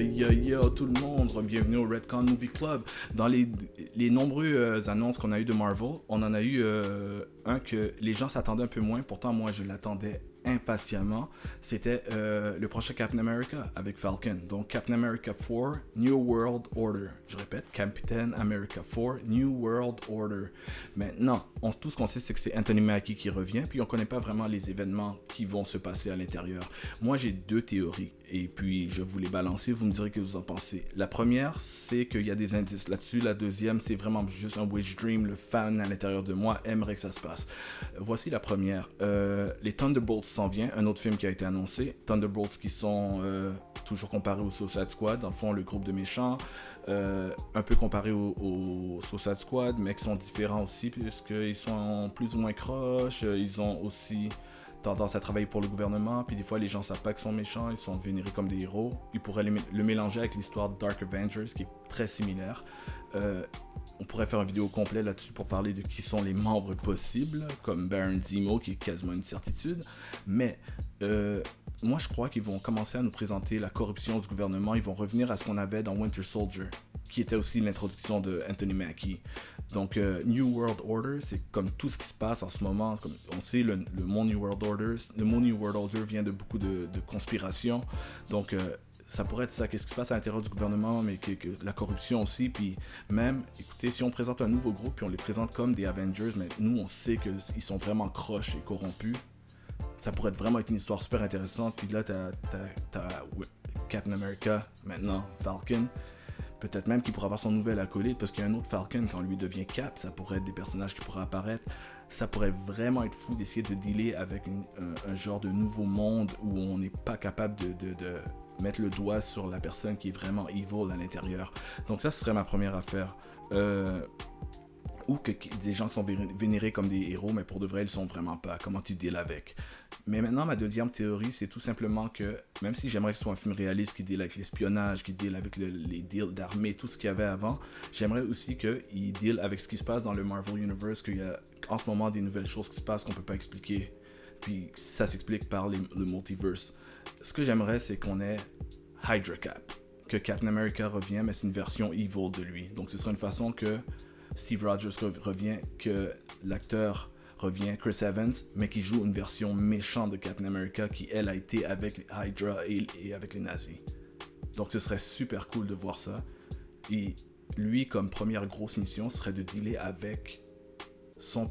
Yo tout le monde, bienvenue au Redcon Movie Club. Dans les nombreuses annonces qu'on a eues de Marvel, on en a eu un que les gens s'attendaient un peu moins, pourtant moi je l'attendais impatiemment. C'était le prochain Captain America avec Falcon. Donc Captain America 4, New World Order. Je répète, Captain America 4, New World Order. Maintenant, tout ce qu'on sait, c'est que c'est Anthony Mackie qui revient, puis on connaît pas vraiment les événements qui vont se passer à l'intérieur. Moi, j'ai deux théories, et puis je vous les balancer, vous me direz que vous en pensez. La première, c'est qu'il y a des indices là-dessus. La deuxième, c'est vraiment juste un wish dream. Le fan à l'intérieur de moi aimerait que ça se passe. Voici la première. Les Thunderbolts s'en vient, un autre film qui a été annoncé. Thunderbolts qui sont toujours comparés au Suicide Squad, dans le fond, le groupe de méchants. Un peu comparé au Suicide Squad, mais qui sont différents aussi, puisqu'ils sont plus ou moins croches. Ils ont aussi tendance à travailler pour le gouvernement, puis des fois les gens savent pas qu'ils sont méchants, ils sont vénérés comme des héros. Ils pourraient le mélanger avec l'histoire de Dark Avengers, qui est très similaire. On pourrait faire une vidéo complète là-dessus pour parler de qui sont les membres possibles, comme Baron Zemo, qui est quasiment une certitude. Mais moi, je crois qu'ils vont commencer à nous présenter la corruption du gouvernement. Ils vont revenir à ce qu'on avait dans Winter Soldier, qui était aussi l'introduction de Anthony Mackie. Donc, New World Order, c'est comme tout ce qui se passe en ce moment. Comme on sait, le mot New World Order vient de beaucoup de conspirations. Donc, ça pourrait être ça, qu'est-ce qui se passe à l'intérieur du gouvernement, mais que la corruption aussi. Puis même, écoutez, si on présente un nouveau groupe, puis on les présente comme des Avengers, mais nous, on sait qu'ils sont vraiment croches et corrompus. Ça pourrait vraiment être une histoire super intéressante. Puis là, t'as Captain America, maintenant Falcon. Peut-être même qu'il pourrait avoir son nouvel acolyte, parce qu'il y a un autre Falcon, quand lui devient Cap, ça pourrait être des personnages qui pourraient apparaître. Ça pourrait vraiment être fou d'essayer de dealer avec un genre de nouveau monde où on n'est pas capable de mettre le doigt sur la personne qui est vraiment evil à l'intérieur. Donc ça, ce serait ma première affaire. Ou que des gens qui sont vénérés comme des héros, mais pour de vrai, ils sont vraiment pas. Comment tu deals avec? Mais maintenant, ma deuxième théorie, c'est tout simplement que, même si j'aimerais que ce soit un film réaliste qui deal avec l'espionnage, qui deal avec les deals d'armée, tout ce qu'il y avait avant, j'aimerais aussi qu'il deal avec ce qui se passe dans le Marvel Universe, qu'il y a en ce moment des nouvelles choses qui se passent qu'on peut pas expliquer. Puis ça s'explique par le multiverse. Ce que j'aimerais, c'est qu'on ait Hydra Cap. Que Captain America revient, mais c'est une version evil de lui. Donc ce serait une façon que Steve Rogers revient, que l'acteur revient, Chris Evans, mais qui joue une version méchante de Captain America qui, elle, a été avec les Hydra et avec les nazis. Donc ce serait super cool de voir ça. Et lui, comme première grosse mission, serait de dealer avec son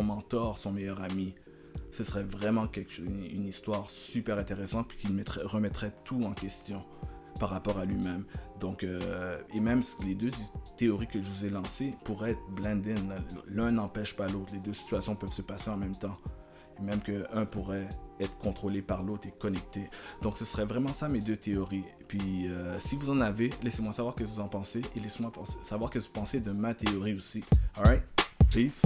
mentor, son meilleur ami. Ce serait vraiment une histoire super intéressante, puis qui remettrait tout en question par rapport à lui-même. Donc, et même les deux théories que je vous ai lancées pourraient être blend-in. L'un n'empêche pas l'autre. Les deux situations peuvent se passer en même temps. Et même qu'un pourrait être contrôlé par l'autre et connecté. Donc, ce serait vraiment ça mes deux théories. Et puis, si vous en avez, laissez-moi savoir ce que vous en pensez. Et laissez-moi savoir ce que vous pensez de ma théorie aussi. Alright? Peace.